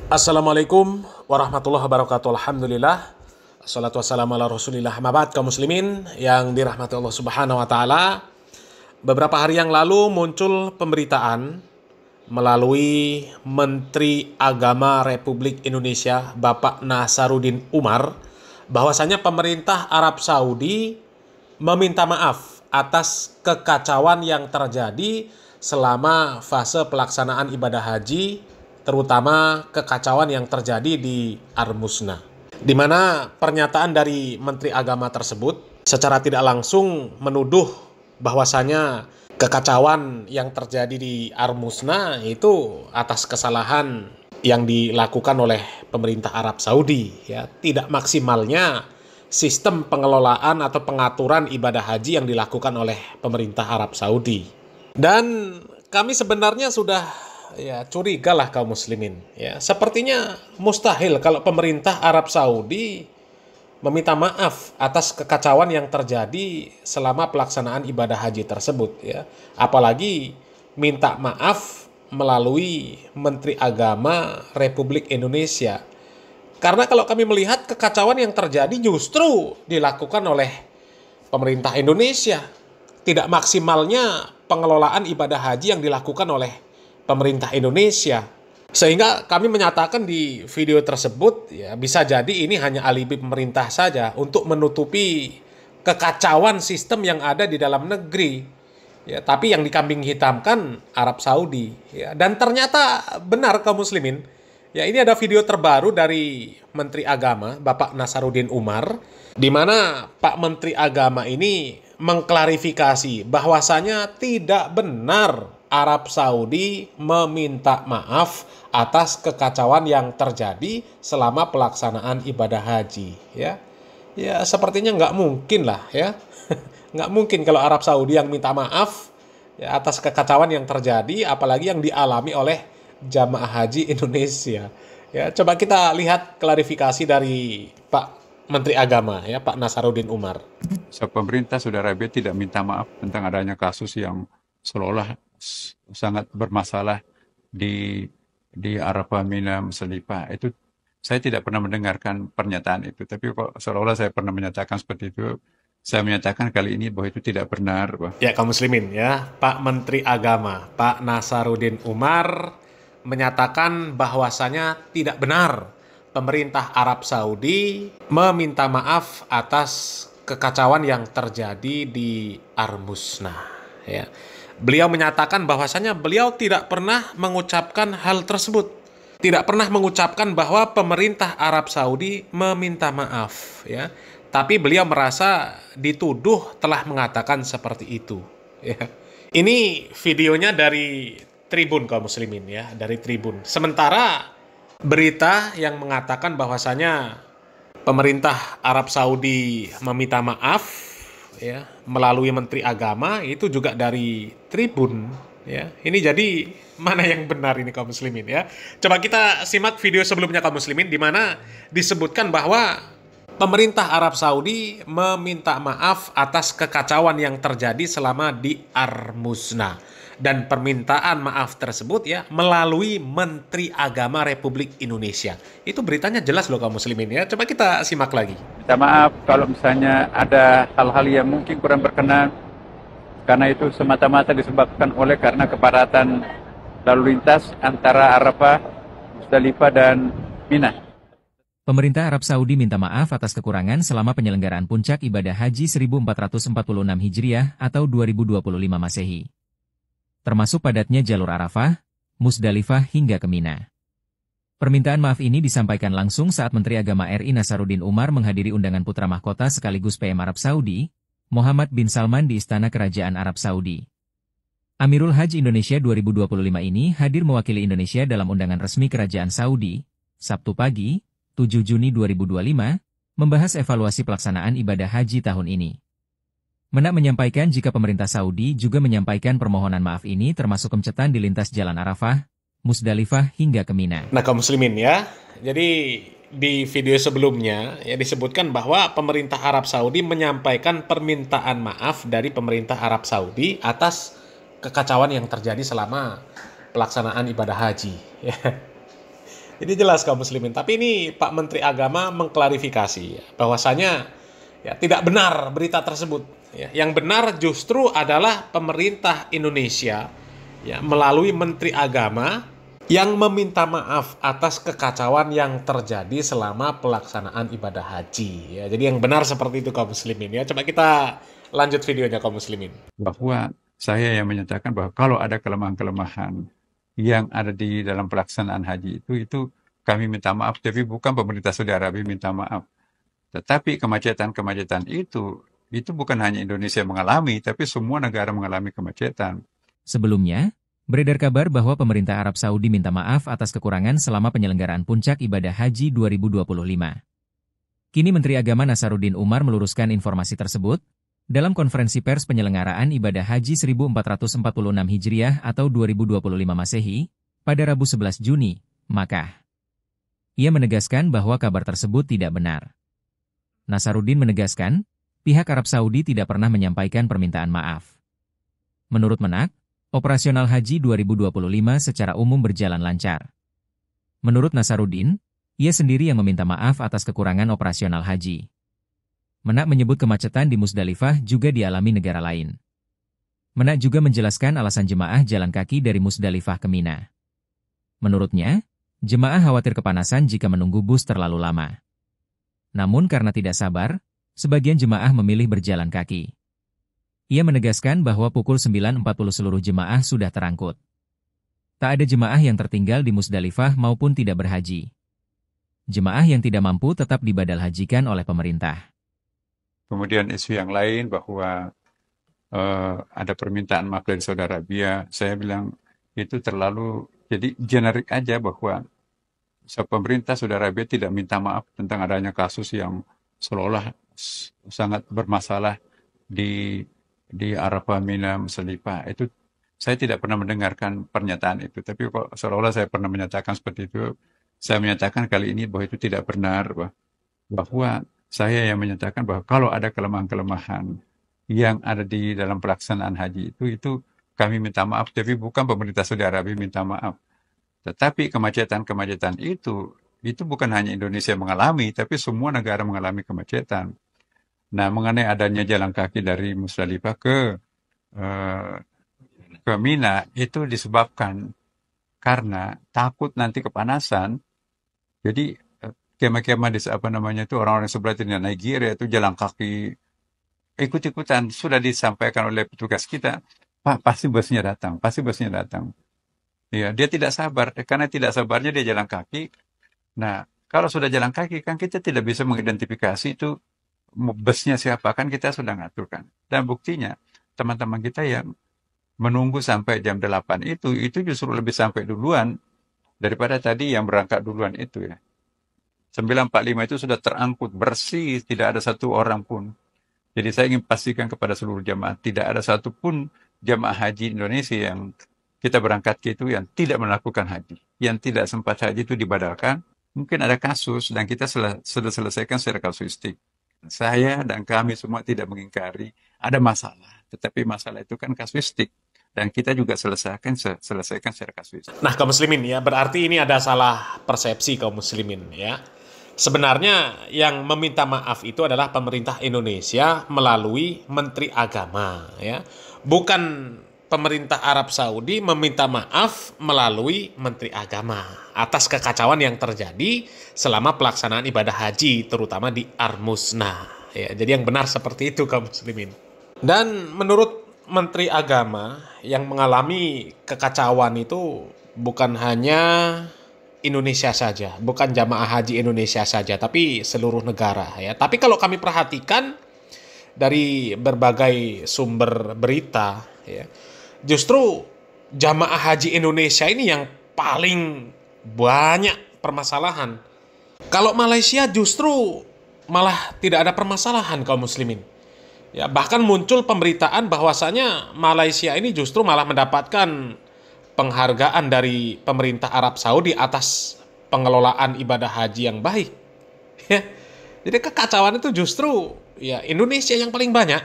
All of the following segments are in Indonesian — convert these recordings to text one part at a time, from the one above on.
Assalamualaikum warahmatullahi wabarakatuh. Alhamdulillah. Assalatu wassalamu ala rasulillah. Mabad kaum muslimin yang dirahmati Allah subhanahu wa ta'ala. Beberapa hari yang lalu muncul pemberitaan melalui Menteri Agama Republik Indonesia Bapak Nasaruddin Umar bahwasanya pemerintah Arab Saudi meminta maaf atas kekacauan yang terjadi selama fase pelaksanaan ibadah haji, terutama kekacauan yang terjadi di Armusna. Di mana pernyataan dari Menteri Agama tersebut secara tidak langsung menuduh bahwasanya kekacauan yang terjadi di Armusna itu atas kesalahan yang dilakukan oleh pemerintah Arab Saudi, ya, tidak maksimalnya sistem pengelolaan atau pengaturan ibadah haji yang dilakukan oleh pemerintah Arab Saudi. Dan kami sebenarnya sudah curiga lah kaum muslimin. Ya, sepertinya mustahil kalau pemerintah Arab Saudi meminta maaf atas kekacauan yang terjadi selama pelaksanaan ibadah haji tersebut. Ya, apalagi minta maaf melalui Menteri Agama Republik Indonesia. Karena kalau kami melihat kekacauan yang terjadi justru dilakukan oleh pemerintah Indonesia. Tidak maksimalnya pengelolaan ibadah haji yang dilakukan oleh pemerintah Indonesia. Sehingga kami menyatakan di video tersebut, ya, bisa jadi ini hanya alibi pemerintah saja untuk menutupi kekacauan sistem yang ada di dalam negeri. Ya, tapi yang dikambing hitamkan Arab Saudi. Ya, dan ternyata benar kaum muslimin. Ya, ini ada video terbaru dari Menteri Agama, Bapak Nasaruddin Umar, di mana Pak Menteri Agama ini mengklarifikasi bahwasanya tidak benar Arab Saudi meminta maaf atas kekacauan yang terjadi selama pelaksanaan ibadah haji. Ya, sepertinya nggak mungkin lah, ya. Nggak mungkin kalau Arab Saudi yang minta maaf ya, atas kekacauan yang terjadi, apalagi yang dialami oleh jamaah haji Indonesia. Ya, coba kita lihat klarifikasi dari Pak Menteri Agama, ya, Pak Nasaruddin Umar. Pemerintah Saudi Arabia tidak minta maaf tentang adanya kasus yang seolah sangat bermasalah di Arafah, Mina, Musdalifah. Itu saya tidak pernah mendengarkan pernyataan itu. Tapi kok seolah-olah saya pernah menyatakan seperti itu. Saya menyatakan kali ini bahwa itu tidak benar. Ya, kaum muslimin, ya, Pak Menteri Agama, Pak Nasaruddin Umar menyatakan bahwasanya tidak benar pemerintah Arab Saudi meminta maaf atas kekacauan yang terjadi di Armusna. Ya. Beliau menyatakan bahwasanya beliau tidak pernah mengucapkan hal tersebut. Tidak pernah mengucapkan bahwa pemerintah Arab Saudi meminta maaf, ya. Tapi beliau merasa dituduh telah mengatakan seperti itu. Ya. Ini videonya dari Tribun kaum muslimin, ya, dari Tribun. Sementara berita yang mengatakan bahwasanya pemerintah Arab Saudi meminta maaf, ya, melalui Menteri Agama itu juga dari Tribun, ya. Ini jadi mana yang benar ini kaum muslimin, ya? Coba kita simak video sebelumnya kaum muslimin di mana disebutkan bahwa pemerintah Arab Saudi meminta maaf atas kekacauan yang terjadi selama di Armusna. Dan permintaan maaf tersebut, ya, melalui Menteri Agama Republik Indonesia. Itu beritanya jelas loh kaum muslimin, ya. Coba kita simak lagi. Minta maaf kalau misalnya ada hal-hal yang mungkin kurang berkenan, karena itu semata-mata disebabkan oleh karena kepadatan lalu lintas antara Arafah, Musdalifah, dan Mina. Pemerintah Arab Saudi minta maaf atas kekurangan selama penyelenggaraan puncak ibadah haji 1446 Hijriah atau 2025 Masehi. Termasuk padatnya jalur Arafah, Musdalifah hingga ke Mina. Permintaan maaf ini disampaikan langsung saat Menteri Agama RI Nasaruddin Umar menghadiri undangan putra mahkota sekaligus PM Arab Saudi, Muhammad bin Salman di Istana Kerajaan Arab Saudi. Amirul Hajj Indonesia 2025 ini hadir mewakili Indonesia dalam undangan resmi Kerajaan Saudi, Sabtu pagi, 7 Juni 2025, membahas evaluasi pelaksanaan ibadah haji tahun ini. Menak menyampaikan jika pemerintah Saudi juga menyampaikan permohonan maaf ini termasuk kemacetan di lintas Jalan Arafah, Musdalifah hingga ke Mina. Nah kaum muslimin, ya, jadi di video sebelumnya ya disebutkan bahwa pemerintah Arab Saudi menyampaikan permintaan maaf dari pemerintah Arab Saudi atas kekacauan yang terjadi selama pelaksanaan ibadah haji. Ini jelas kaum muslimin. Tapi ini Pak Menteri Agama mengklarifikasi ya, bahwasanya ya tidak benar berita tersebut. Ya. Yang benar justru adalah pemerintah Indonesia ya melalui Menteri Agama yang meminta maaf atas kekacauan yang terjadi selama pelaksanaan ibadah haji. Ya, jadi yang benar seperti itu kaum muslimin ya. Coba kita lanjut videonya kaum muslimin. Bahwa saya yang menyatakan bahwa kalau ada kelemahan-kelemahan yang ada di dalam pelaksanaan haji itu kami minta maaf, tapi bukan pemerintah Saudi Arabia minta maaf. Tetapi kemacetan-kemacetan itu bukan hanya Indonesia mengalami, tapi semua negara mengalami kemacetan. Sebelumnya, beredar kabar bahwa pemerintah Arab Saudi minta maaf atas kekurangan selama penyelenggaraan puncak ibadah haji 2025. Kini Menteri Agama Nasaruddin Umar meluruskan informasi tersebut dalam konferensi pers penyelenggaraan ibadah haji 1446 Hijriah atau 2025 Masehi pada Rabu 11 Juni, Makkah. Ia menegaskan bahwa kabar tersebut tidak benar. Nasaruddin menegaskan, pihak Arab Saudi tidak pernah menyampaikan permintaan maaf. Menurut Menak, operasional haji 2025 secara umum berjalan lancar. Menurut Nasaruddin, ia sendiri yang meminta maaf atas kekurangan operasional haji. Menak menyebut kemacetan di Musdalifah juga dialami negara lain. Menak juga menjelaskan alasan jemaah jalan kaki dari Musdalifah ke Mina. Menurutnya, jemaah khawatir kepanasan jika menunggu bus terlalu lama. Namun karena tidak sabar, sebagian jemaah memilih berjalan kaki. Ia menegaskan bahwa pukul 9.40 seluruh jemaah sudah terangkut. Tak ada jemaah yang tertinggal di Musdalifah maupun tidak berhaji. Jemaah yang tidak mampu tetap dibadal hajikan oleh pemerintah. Kemudian isu yang lain bahwa ada permintaan maaf dari Saudi Arabia, saya bilang itu terlalu jadi generik aja bahwa pemerintah Saudi Arabia tidak minta maaf tentang adanya kasus yang seolah-olah sangat bermasalah di Arafah, Mina, Musdalifah. Itu saya tidak pernah mendengarkan pernyataan itu, tapi kok seolah-olah saya pernah menyatakan seperti itu. Saya menyatakan kali ini bahwa itu tidak benar, bahwa saya yang menyatakan bahwa kalau ada kelemahan-kelemahan yang ada di dalam pelaksanaan haji itu kami minta maaf, tapi bukan pemerintah Saudi Arabia minta maaf. Tetapi kemacetan-kemacetan itu bukan hanya Indonesia mengalami, tapi semua negara mengalami kemacetan. Nah, mengenai adanya jalan kaki dari Musdalifah ke Mina itu disebabkan karena takut nanti kepanasan. Jadi kemah-kemah di orang-orang sebelah di Nigeria itu jalan kaki ikut-ikutan sudah disampaikan oleh petugas kita, Pak pasti busnya datang. Ya, dia tidak sabar karena tidak sabarnya dia jalan kaki. Nah, kalau sudah jalan kaki kan kita tidak bisa mengidentifikasi itu busnya siapa, kan kita sudah ngaturkan. Dan buktinya teman-teman kita yang menunggu sampai jam 8 itu justru lebih sampai duluan daripada tadi yang berangkat duluan itu ya. 9.45 itu sudah terangkut, bersih, tidak ada satu orang pun. Jadi saya ingin pastikan kepada seluruh jamaah, tidak ada satupun jamaah haji Indonesia yang kita berangkat ke itu yang tidak melakukan haji. Yang tidak sempat haji itu dibadalkan. Mungkin ada kasus dan kita sudah selesaikan secara kasuistik. Saya dan kami semua tidak mengingkari ada masalah. Tetapi masalah itu kan kasuistik. Dan kita juga selesaikan secara kasuistik. Nah kaum muslimin ya, berarti ini ada salah persepsi kaum muslimin ya. Sebenarnya yang meminta maaf itu adalah pemerintah Indonesia melalui Menteri Agama ya. Bukan pemerintah Arab Saudi meminta maaf melalui Menteri Agama atas kekacauan yang terjadi selama pelaksanaan ibadah haji terutama di Armusna ya. Jadi yang benar seperti itu kaum muslimin. Dan menurut Menteri Agama yang mengalami kekacauan itu bukan hanya Indonesia saja, bukan jamaah haji Indonesia saja, tapi seluruh negara ya. Tapi kalau kami perhatikan dari berbagai sumber berita ya, justru jamaah haji Indonesia ini yang paling banyak permasalahan. Kalau Malaysia justru malah tidak ada permasalahan kaum muslimin. Ya, bahkan muncul pemberitaan bahwasanya Malaysia ini justru malah mendapatkan penghargaan dari pemerintah Arab Saudi atas pengelolaan ibadah haji yang baik. Ya. Jadi kekacauan itu justru ya Indonesia yang paling banyak.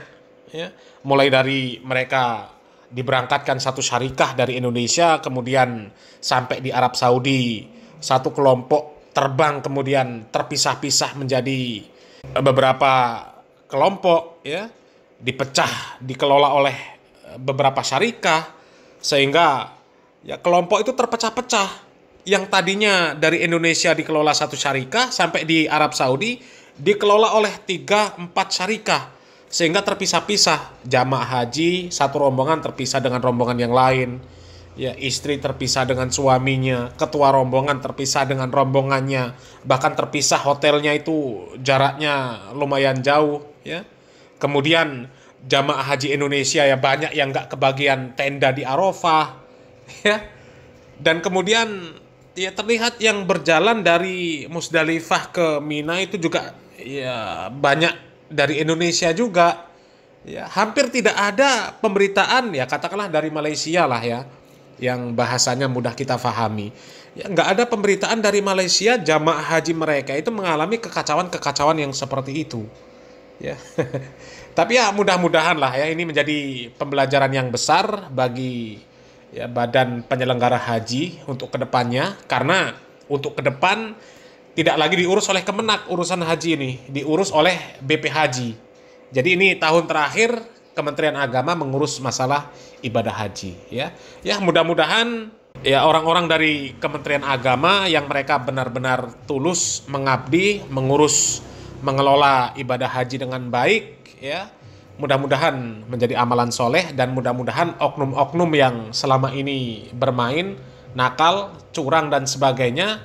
Ya. Mulai dari mereka diberangkatkan satu syarikah dari Indonesia, kemudian sampai di Arab Saudi satu kelompok terbang kemudian terpisah-pisah menjadi beberapa kelompok, ya, dipecah, dikelola oleh beberapa syarikah, sehingga ya kelompok itu terpecah-pecah. Yang tadinya dari Indonesia dikelola satu syarikah, sampai di Arab Saudi dikelola oleh 3-4 syarikah, sehingga terpisah-pisah. Jamaah haji satu rombongan terpisah dengan rombongan yang lain, ya, istri terpisah dengan suaminya, ketua rombongan terpisah dengan rombongannya, bahkan terpisah hotelnya itu jaraknya lumayan jauh, ya. Kemudian jamaah haji Indonesia ya banyak yang nggak kebagian tenda di Arafah, ya. Dan kemudian ya terlihat yang berjalan dari Musdalifah ke Mina itu juga ya banyak dari Indonesia juga. Ya, hampir tidak ada pemberitaan, ya katakanlah dari Malaysia lah ya, yang bahasanya mudah kita fahami. Ya, nggak ada pemberitaan dari Malaysia jamaah haji mereka itu mengalami kekacauan-kekacauan yang seperti itu. Ya. Tapi ya mudah-mudahan lah ya ini menjadi pembelajaran yang besar bagi ya badan penyelenggara haji untuk kedepannya, karena untuk ke depan tidak lagi diurus oleh Kemenak urusan haji ini, diurus oleh BP Haji. Jadi ini tahun terakhir Kementerian Agama mengurus masalah ibadah haji, ya. Ya mudah-mudahan ya orang-orang dari Kementerian Agama yang mereka benar-benar tulus mengabdi, mengurus, mengelola ibadah haji dengan baik, ya. Mudah-mudahan menjadi amalan soleh, dan mudah-mudahan oknum-oknum yang selama ini bermain, nakal, curang dan sebagainya,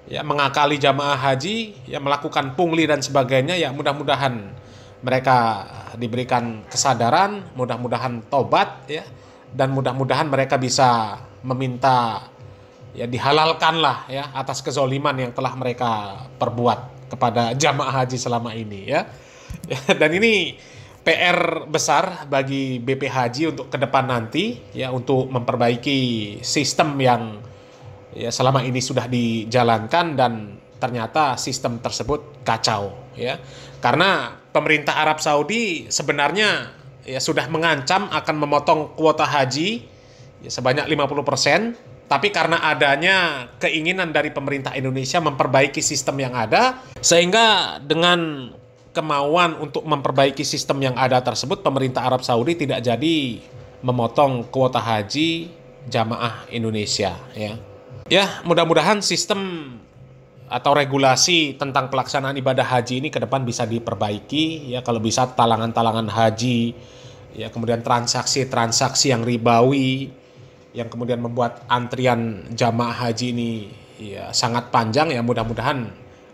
ya mengakali jamaah haji, ya melakukan pungli dan sebagainya, ya mudah-mudahan mereka diberikan kesadaran, mudah-mudahan tobat, ya, dan mudah-mudahan mereka bisa meminta ya dihalalkanlah ya atas kezoliman yang telah mereka perbuat kepada jamaah haji selama ini, ya. Dan ini PR besar bagi BP Haji untuk ke depan nanti, ya, untuk memperbaiki sistem yang ya selama ini sudah dijalankan dan ternyata sistem tersebut kacau, ya. Karena pemerintah Arab Saudi sebenarnya ya sudah mengancam akan memotong kuota haji ya sebanyak 50%, tapi karena adanya keinginan dari pemerintah Indonesia memperbaiki sistem yang ada, sehingga dengan kemauan untuk memperbaiki sistem yang ada tersebut, pemerintah Arab Saudi tidak jadi memotong kuota haji jamaah Indonesia, ya. Ya, mudah-mudahan sistem atau regulasi tentang pelaksanaan ibadah haji ini ke depan bisa diperbaiki, ya. Kalau bisa talangan-talangan haji, ya, kemudian transaksi-transaksi yang ribawi yang kemudian membuat antrian jamaah haji ini ya sangat panjang, ya mudah-mudahan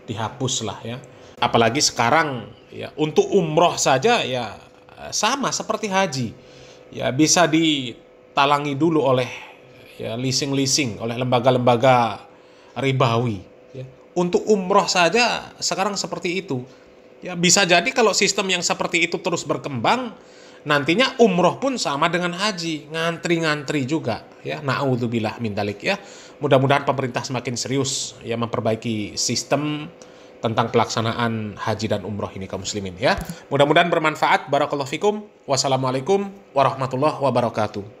dihapus lah, ya. Apalagi sekarang ya untuk umroh saja ya sama seperti haji, ya bisa ditalangi dulu oleh ya leasing oleh lembaga-lembaga ribawi, ya. Untuk umroh saja sekarang seperti itu, ya. Bisa jadi kalau sistem yang seperti itu terus berkembang, nantinya umroh pun sama dengan haji, ngantri-ngantri juga, ya. Na'udzubillah min dzalik, ya. Mudah-mudahan pemerintah semakin serius ya memperbaiki sistem tentang pelaksanaan haji dan umroh ini kaum muslimin, ya. Mudah-mudahan bermanfaat. Barakallahu fikum. Wassalamualaikum warahmatullahi wabarakatuh.